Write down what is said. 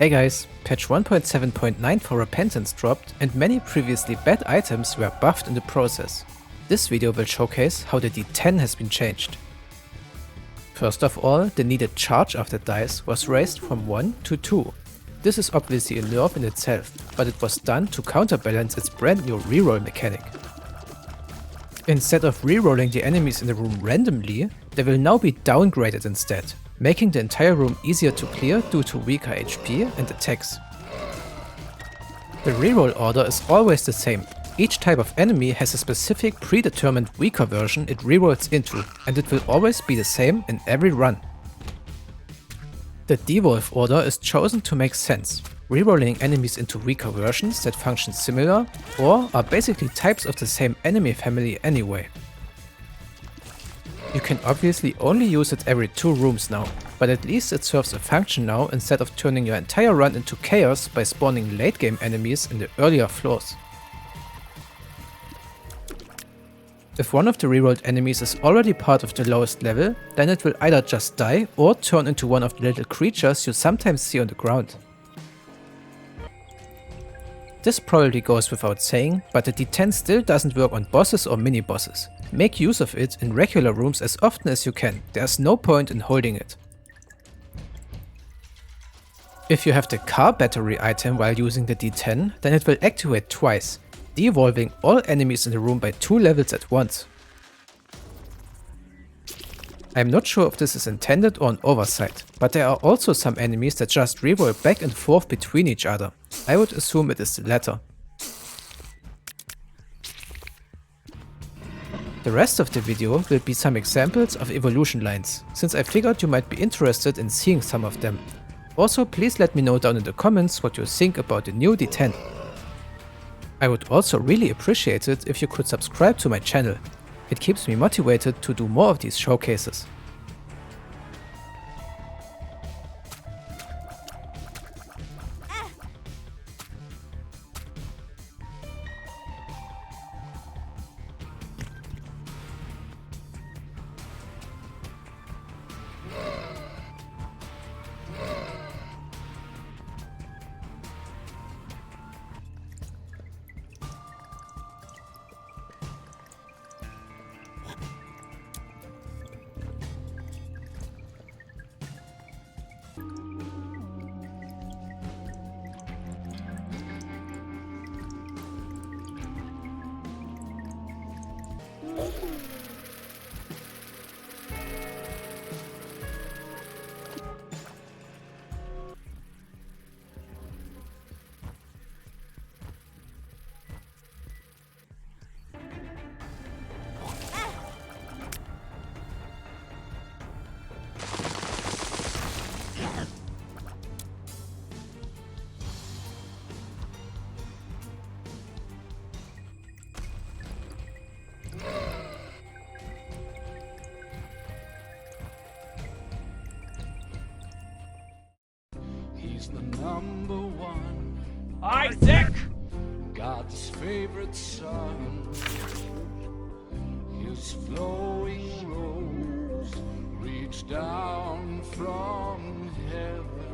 Hey guys, patch 1.7.9 for Repentance dropped and many previously bad items were buffed in the process. This video will showcase how the D10 has been changed. First of all, the needed charge of the dice was raised from 1 to 2. This is obviously a nerf in itself, but it was done to counterbalance its brand new reroll mechanic. Instead of rerolling the enemies in the room randomly, they will now be downgraded instead, making the entire room easier to clear due to weaker HP and attacks. The reroll order is always the same. Each type of enemy has a specific predetermined weaker version it rerolls into, and it will always be the same in every run. The devolve order is chosen to make sense, rerolling enemies into weaker versions that function similar or are basically types of the same enemy family anyway. You can obviously only use it every 2 rooms now, but at least it serves a function now instead of turning your entire run into chaos by spawning late game enemies in the earlier floors. If one of the rerolled enemies is already part of the lowest level, then it will either just die or turn into one of the little creatures you sometimes see on the ground. This probably goes without saying, but the D10 still doesn't work on bosses or mini-bosses. Make use of it in regular rooms as often as you can, there's no point in holding it. If you have the car battery item while using the D10, then it will activate twice, devolving all enemies in the room by 2 levels at once. I'm not sure if this is intended or an oversight, but there are also some enemies that just reroll back and forth between each other. I would assume it is the latter. The rest of the video will be some examples of evolution lines, since I figured you might be interested in seeing some of them. Also, please let me know down in the comments what you think about the new D10. I would also really appreciate it if you could subscribe to my channel. It keeps me motivated to do more of these showcases. He's the number one, Isaac! God's favorite son. His flowing robes reach down from heaven.